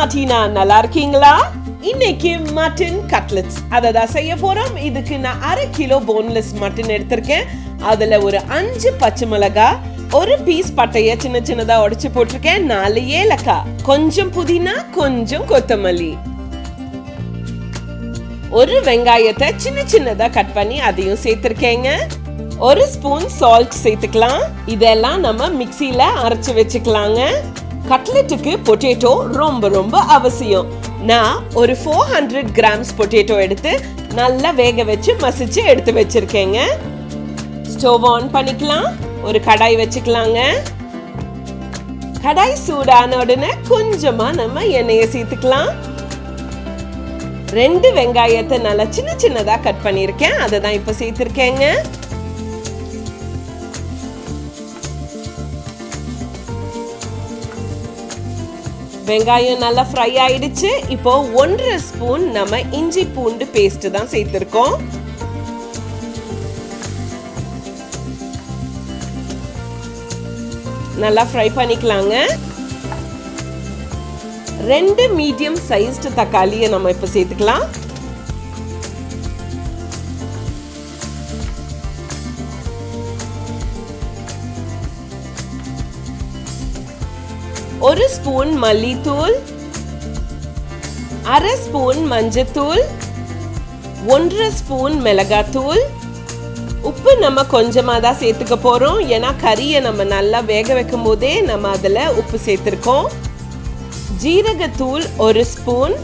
Martina, நல்லா இருக்கீங்களா? இன்னைக்கு மட்டன் கட்லெட்ஸ் அததான் செய்ய போறோம். இதுக்கு நான் 1/2 கிலோ போன்லெஸ் மட்டன் எடுத்திருக்கேன். அதுல ஒரு 5 பச்சை மிளகாய், ஒரு பீஸ் பட்டைய சின்ன சின்னதா உடைச்சு போட்டிருக்கேன், 4 ஏலக்காய், கொஞ்சம் புதினா, கொஞ்சம் கொத்தமல்லி, ஒரு வெங்காயத்தை சின்ன சின்னதா கட் பண்ணி அதையும் சேர்த்திருக்கேங்க. ஒரு ஸ்பூன் சால்ட் சேர்த்துக்கலாம். இதெல்லாம் நம்ம மிக்ஸில அரைச்சு வச்சுக்கலாங்க. கட்லெட்டுக்கு பொட்டேட்டோ ரொம்ப ரொம்ப அவசியம். நான் ஒரு 400 கிராம்ஸ் பொட்டேட்டோ எடுத்து நல்லா வேக வச்சு மசிச்சு எடுத்து வச்சிருக்கேங்க. ஸ்டவ் ஆன் பண்ணிக்கலாம். ஒரு கடாய் வச்சுக்கலாங்க. கடாய் சூடான உடனே கொஞ்சமா நம்ம எண்ணெயை சேர்த்துக்கலாம். 2 வெங்காயத்தை நல்லா சின்ன சின்னதா கட் பண்ணிருக்கேன், அதை தான் இப்ப சேர்த்திருக்கேங்க. வெங்காயம் நல்லா ஃப்ரை ஆயிடுச்சு. இப்போ 1.5 ஸ்பூன் நம்ம இஞ்சி பூண்டு பேஸ்ட் தான் சேர்த்திருக்கோம். நல்லா ஃப்ரை பண்ணிக்கலாங்க. 2 மீடியம் சைஸ்டு தக்காளியை நம்ம இப்ப சேர்த்துக்கலாம். ஒரு ஸ்பூன் மல்லித்தூள், 1/2 ஸ்பூன் மஞ்சத்தூள், 1.5 ஸ்பூன் மிளகாத்தூள். உப்பு நம்ம கொஞ்சமா தான் சேர்த்துக்க போறோம், ஏன்னா கறியை நம்ம நல்லா வேக வைக்கும் போதே நம்ம அதுல உப்பு சேர்த்திருக்கோம். ஜீரகத்தூள் 1 ஸ்பூன்,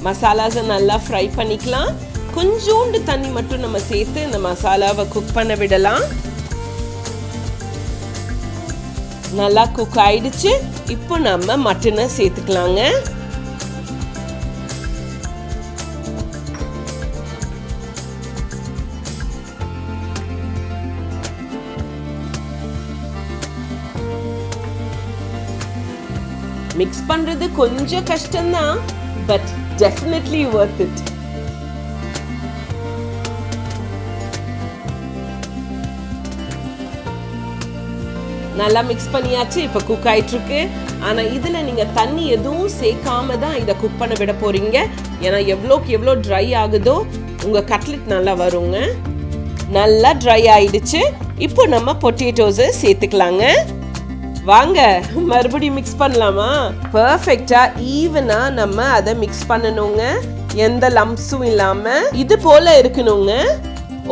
மசாலாஸை நல்லா ஃப்ரை பண்ணிக்கலாம். கொஞ்சோண்டு தண்ணி மட்டும் நம்ம சேர்த்து இந்த மசாலாவை குக் பண்ண விடலாம். நல்லா குக் ஆயிடுச்சு. இப்போ நம்ம மட்டனை சேர்த்துக்கலாங்க. மிக்ஸ் பண்றது கொஞ்சம் கஷ்டம்தான், பட் டெஃபினெட்லி வொர்த் இட். நல்லா மிக்ஸ் பண்ணியாச்சு. இப்ப குக் ஆயிட்டு இருக்கு. ஆனா இதுல நீங்க தண்ணி எதுவும் சேர்க்காம தான் இதை குக் பண்ண விட போறீங்க. ஏன்னா எவ்வளோக்கு எவ்வளோ ட்ரை ஆகுதோ உங்க கட்லெட் நல்லா வருங்க. நல்லா ட்ரை ஆயிடுச்சு. இப்போ நம்ம பொட்டேட்டோஸை சேர்த்துக்கலாங்க. வாங்க மறுபடியும் மிக்ஸ் பண்ணலாமா? பர்ஃபெக்டா ஈவனா நம்ம அதை மிக்ஸ் பண்ணணுங்க. எந்த லம்ப்ஸும் இல்லாம இது போல இருக்கணுங்க.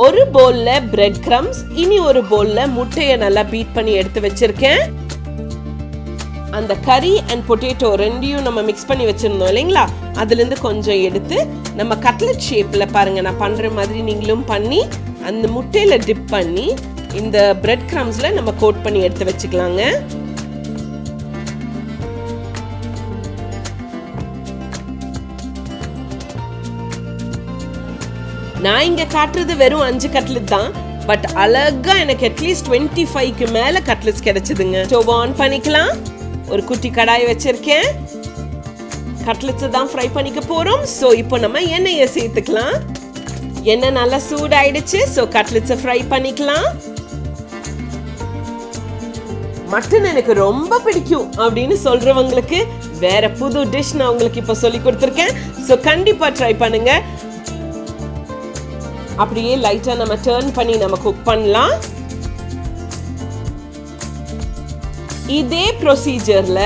ஒரு பவுல்ல பிரெட் கிரம்ஸ், இனி ஒரு பவுல்ல முட்டையை நல்லா பீட் பண்ணி எடுத்து வச்சிருக்கேன். அந்த கறி அண்ட் பொட்டேட்டோ ரெண்டையும் நம்ம மிக்ஸ் பண்ணி வச்சிருந்தோம் இல்லைங்களா, அதுல இருந்து கொஞ்சம் எடுத்து நம்ம கட்லெட் ஷேப்ல பாருங்க நான் பண்ற மாதிரி நீங்களும் பண்ணி அந்த முட்டையில டிப் பண்ணி இந்த பிரெட் கிரம்ஸ்ல நம்ம கோட் பண்ணி எடுத்து வச்சுக்கலாங்க. நான் இங்க காட்டுறது வெறும் 5 கட்லெட் தான், பட் அழகா எனக்கு அட்லீஸ்ட் 25க்கு மேல கட்லெட்ஸ் கிடைச்சதுங்க. ஸ்டவ் ஆன் பண்ணிக்கலாம். ஒரு குட்டி கடாய் வச்சிருக்கேன். கட்லெட்ஸ் தான் ஃப்ரை பண்ணிக்க போறோம். சோ இப்போ நம்ம எண்ணெயை சேர்த்துக்கலாம். எண்ணெய் நல்லா சூடாயிடுச்சு. சோ கட்லெட்ஸை ஃப்ரை பண்ணிக்கலாம். மட்டன் எனக்கு ரொம்ப பிடிக்கும் அப்படின்னு சொல்றவங்களுக்கு வேற புது டிஷ் நான் உங்களுக்கு இப்ப சொல்லி கொடுத்துருக்கேன். சோ கண்டிப்பா ட்ரை பண்ணுங்க. அப்படியே லைட்டா நம்ம டர்ன் பண்ணி நம்ம குக் பண்ணலாம். இதே ப்ரொசீஜர்ல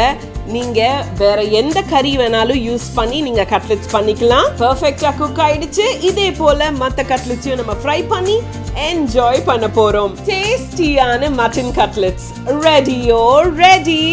நீங்க வேற எந்த கறி வேணாலும் யூஸ் பண்ணி நீங்க கட்லெட்ஸ் பண்ணிக்கலாம். பெர்ஃபெக்ட்டா குக் ஆயிடுச்சு. இதே போல மத்த கட்லெட்ஸையும் நம்ம ஃப்ரை பண்ணி என்ஜாய் பண்ண போறோம். டேஸ்டியான மட்டன் கட்லெட்ஸ் ரெடியோ ரெடி.